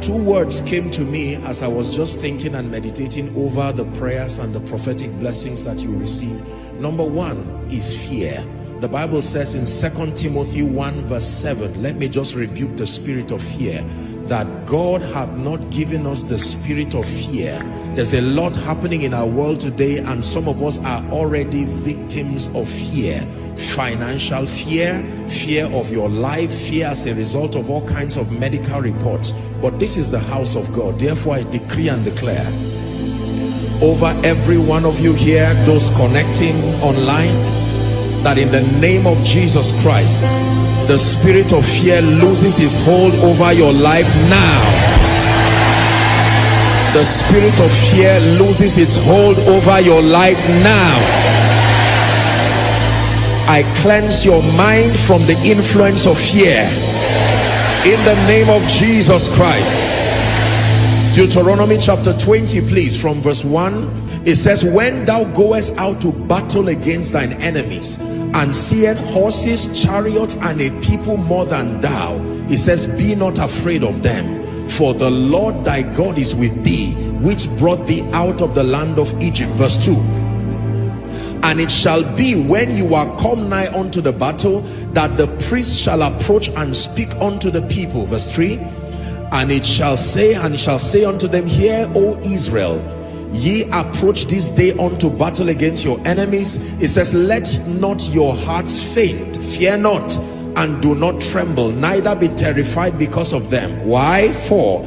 two words came to me as I was just thinking and meditating over the prayers and the prophetic blessings that you receive. Number one is fear. The Bible says in 2 Timothy 1 verse 7, let me just rebuke the spirit of fear, that God hath not given us the spirit of fear. There's a lot happening in our world today, and some of us are already victims of fear. Financial fear, fear of your life, fear as a result of all kinds of medical reports. But this is the house of God. Therefore I decree and declare over every one of you here, those connecting online, that in the name of Jesus Christ, the spirit of fear loses its hold over your life now. The spirit of fear loses its hold over your life now. I cleanse your mind from the influence of fear in the name of Jesus Christ. Deuteronomy chapter 20, please, from verse 1. It says, when thou goest out to battle against thine enemies, and seest horses, chariots, and a people more than thou, it says, be not afraid of them, for the Lord thy God is with thee, which brought thee out of the land of Egypt. Verse 2. And it shall be, when you are come nigh unto the battle, that the priest shall approach and speak unto the people. Verse 3. And it shall say unto them, hear, O Israel, ye approach this day unto battle against your enemies. It says, let not your hearts faint, fear not, and do not tremble, neither be terrified because of them. Why? For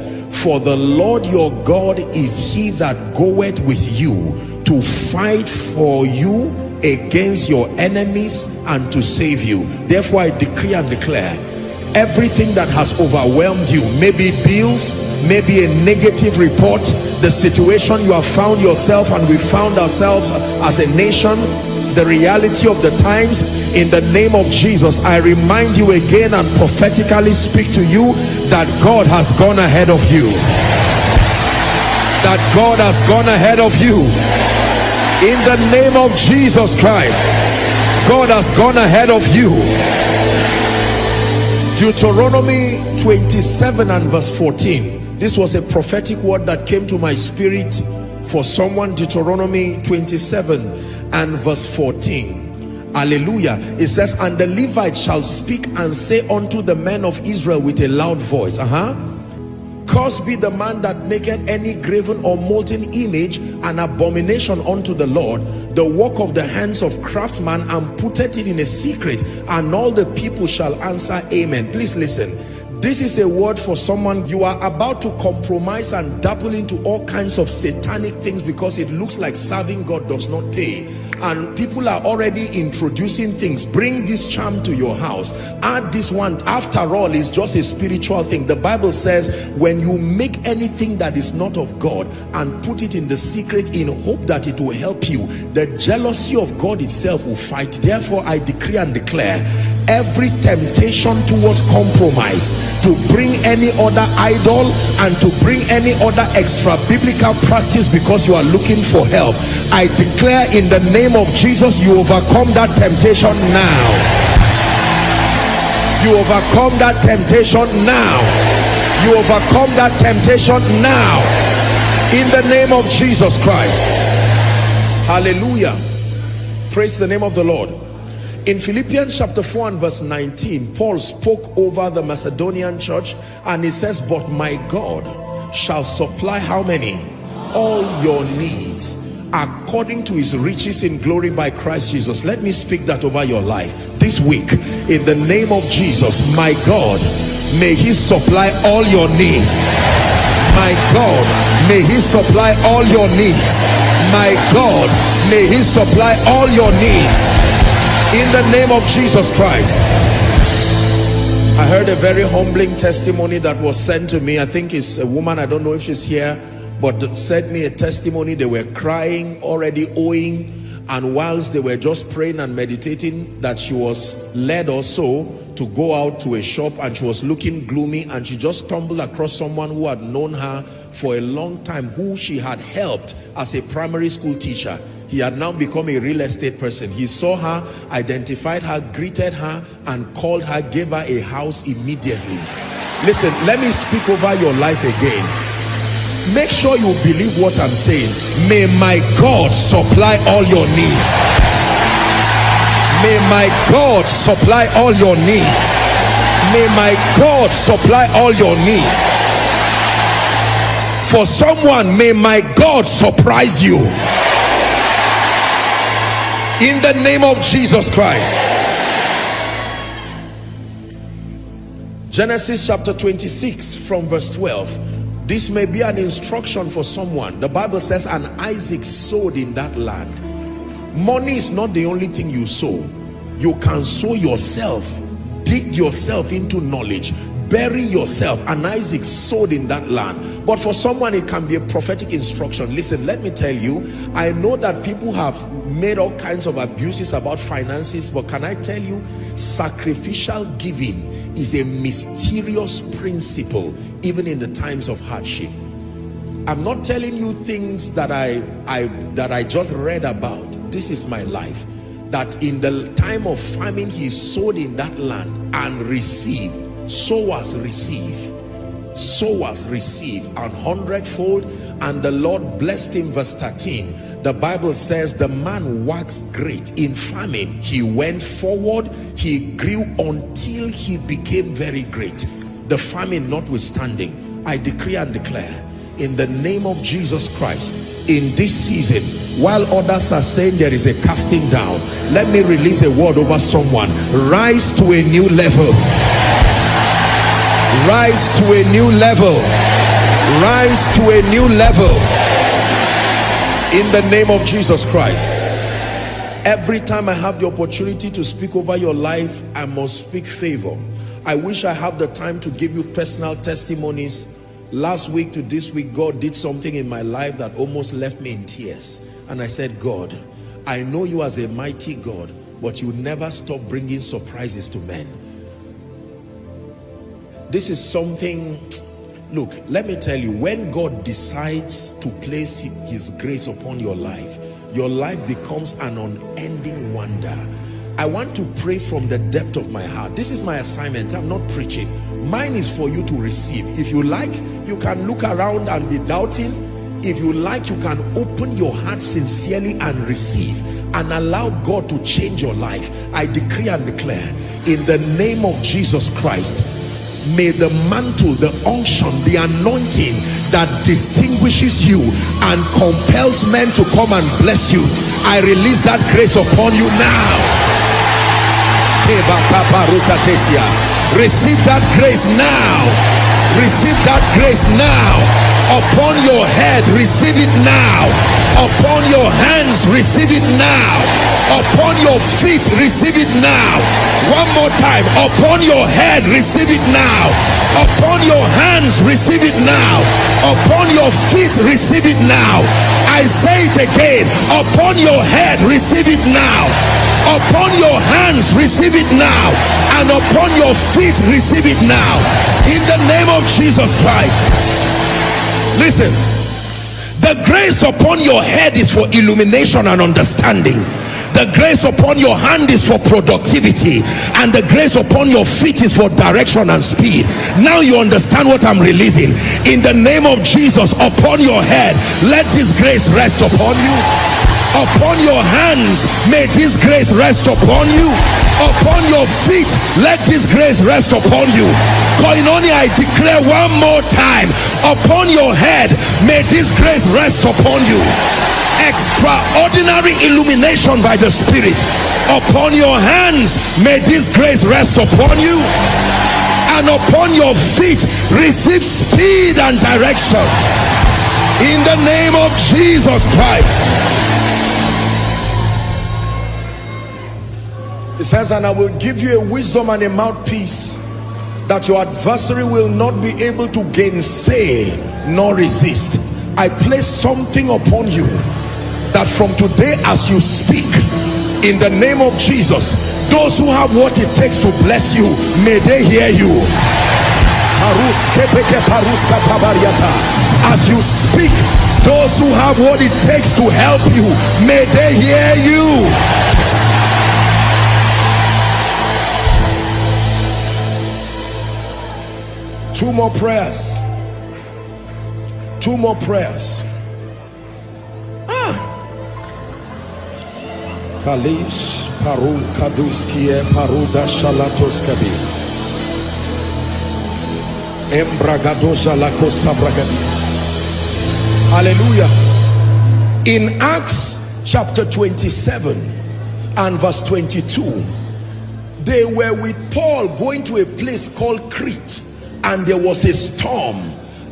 the Lord your God is he that goeth with you to fight for you against your enemies and to save you. Therefore I decree and declare, everything that has overwhelmed you, maybe bills, maybe a negative report, the situation you have found yourself and we found ourselves as a nation, the reality of the times, in the name of Jesus, I remind you again and prophetically speak to you that God has gone ahead of you. That God has gone ahead of you. In the name of Jesus Christ, God has gone ahead of you. Deuteronomy 27 and verse 14. This was a prophetic word that came to my spirit for someone. Deuteronomy 27 and verse 14. Hallelujah. It says, and the Levites shall speak and say unto the men of Israel with a loud voice, cursed be the man that maketh any graven or molten image, an abomination unto the Lord, the work of the hands of craftsmen, and putteth it in a secret. And all the people shall answer, amen. Please listen. This is a word for someone. You are about to compromise and dabble into all kinds of satanic things because it looks like serving God does not pay. And people are already introducing things. Bring this charm to your house, add this one. After all, it's just a spiritual thing. The Bible says, when you make anything that is not of God and put it in the secret in hope that it will help you, the jealousy of God itself will fight. Therefore I decree and declare, every temptation towards compromise, to bring any other idol and to bring any other extra biblical practice because you are looking for help, I declare in the name of Jesus, you overcome that temptation now. You overcome that temptation now. You overcome that temptation now, in the name of Jesus Christ. Hallelujah. Praise the name of the Lord. In Philippians chapter 4 and verse 19, Paul spoke over the Macedonian church, and he says, but my God shall supply how many? All your needs according to his riches in glory by Christ Jesus. Let me speak that over your life this week in the name of Jesus. My God, may he supply all your needs. My God, may he supply all your needs. My God, may he supply all your needs in the name of Jesus Christ. I heard a very humbling testimony that was sent to me. I think it's a woman, I don't know if she's here, but sent me a testimony. They were crying, already owing, and whilst they were just praying and meditating, that she was led also to go out to a shop, and she was looking gloomy, and she just stumbled across someone who had known her for a long time, who she had helped as a primary school teacher. He had now become a real estate person. He saw her, identified her, greeted her, and called her, gave her a house immediately. Listen, let me speak over your life again. Make sure you believe what I'm saying. May my God supply all your needs. May my God supply all your needs. May my God supply all your needs. For someone, may my God surprise you. In the name of Jesus Christ. Genesis chapter 26 from verse 12. This may be an instruction for someone. The Bible says, and Isaac sowed in that land. Money is not the only thing you sow. You can sow yourself, dig yourself into knowledge, bury yourself. And Isaac sowed in that land. But for someone, it can be a prophetic instruction. Listen, let me tell you, I know that people have made all kinds of abuses about finances, but can I tell you, sacrificial giving is a mysterious principle, even in the times of hardship. I'm not telling you things that I just read about. This is my life. That in the time of famine, he sowed in that land and received. Sowers receive. Sowers receive an hundredfold, and the Lord blessed him. Verse 13, the Bible says the man waxed great in famine. He went forward, he grew until he became very great. The famine notwithstanding, I decree and declare in the name of Jesus Christ, in this season, while others are saying there is a casting down, let me release a word over someone. Rise to a new level. Rise to a new level. Rise to a new level. In the name of Jesus Christ. Every time I have the opportunity to speak over your life, I must speak favor. I wish I have the time to give you personal testimonies. Last week to this week, God did something in my life that almost left me in tears. And I said, God, I know you as a mighty God, but you never stop bringing surprises to men. This is something, look, let me tell you, when God decides to place his grace upon your life becomes an unending wonder. I want to pray from the depth of my heart. This is my assignment. I'm not preaching. Mine is for you to receive. If you like, you can look around and be doubting. If you like, you can open your heart sincerely and receive and allow God to change your life. I decree and declare in the name of Jesus Christ, may the mantle, the unction, the anointing that distinguishes you and compels men to come and bless you, I release that grace upon you now. Receive that grace now. Receive that grace now. Upon your head, receive it now. Upon your hands, receive it now. Upon your feet, receive it now. One more time. Upon your head, receive it now. Upon your hands, receive it now. Upon your feet, receive it now. I say it again. Upon your head, receive it now. Upon your hands, receive it now. And upon your feet, receive it now. In the name of Jesus Christ. Listen, the grace upon your head is for illumination and understanding. The grace upon your hand is for productivity, and the grace upon your feet is for direction and speed. Now you understand what I'm releasing. In the name of Jesus, upon your head, let this grace rest upon you. Upon your hands, may this grace rest upon you. Upon your feet, let this grace rest upon you. Koinonia, I declare one more time, upon your head, may this grace rest upon you. Extraordinary illumination by the Spirit. Upon your hands, may this grace rest upon you. And upon your feet, receive speed and direction. In the name of Jesus Christ. It says, and I will give you a wisdom and a mouthpiece, that your adversary will not be able to gainsay nor resist. I place something upon you, that from today as you speak, in the name of Jesus, those who have what it takes to bless you, may they hear you. As you speak, those who have what it takes to help you, may they hear you. Two more prayers. Two more prayers. Kalish paru kaduskie paruda shalatoskabi embragado jalako sabragadi. Hallelujah. In Acts chapter 27 and verse 22, they were with Paul going to a place called Crete, and there was a storm,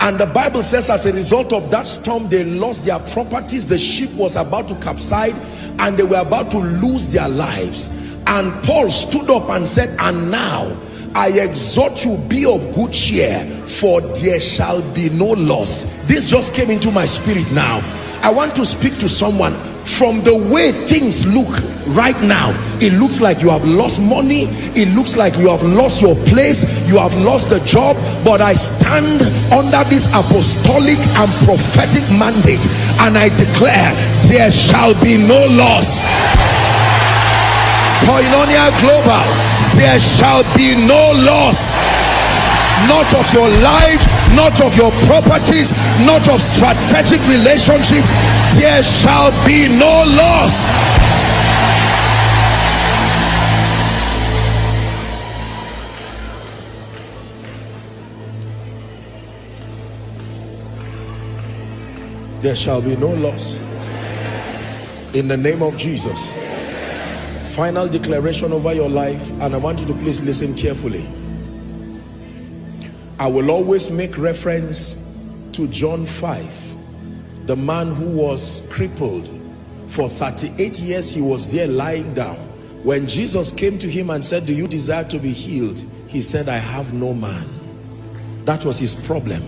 and the Bible says as a result of that storm they lost their properties. The ship was about to capsize and they were about to lose their lives. And Paul stood up and said, and now I exhort you, be of good cheer, for there shall be no loss. This just came into my spirit now. I want to speak to someone. From the way things look right now, it looks like you have lost money, it looks like you have lost your place, you have lost a job, but I stand under this apostolic and prophetic mandate and I declare there shall be no loss. Koinonia Global, there shall be no loss, not of your life, not of your properties, not of strategic relationships. There shall be no loss. There shall be no loss. In the name of Jesus. Final declaration over your life, and I want you to please listen carefully. I will always make reference to John 5. The man who was crippled for 38 years, he was there lying down. When Jesus came to him and said, do you desire to be healed? He said, I have no man. That was his problem.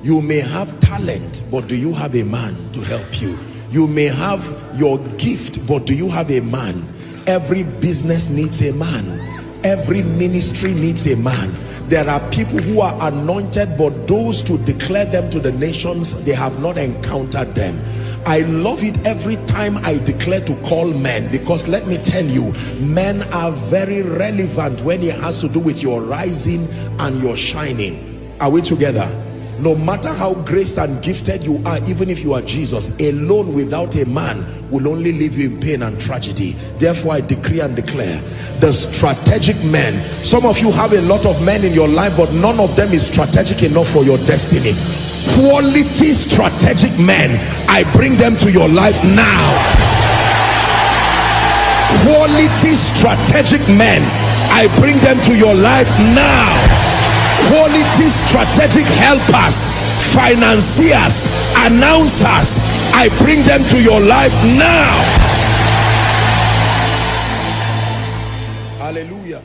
You may have talent, but do you have a man to help you? You may have your gift, but do you have a man? Every business needs a man. Every ministry needs a man. There are people who are anointed, but those to declare them to the nations, they have not encountered them. I love it every time I declare to call men, because let me tell you, men are very relevant when it has to do with your rising and your shining. Are we together? No matter how graced and gifted you are, even if you are Jesus, alone without a man will only leave you in pain and tragedy. Therefore I decree and declare, the strategic men, some of you have a lot of men in your life, but none of them is strategic enough for your destiny. Quality strategic men, I bring them to your life now. Quality strategic men, I bring them to your life now. Quality strategic helpers, financiers, announcers, I bring them to your life now. Hallelujah.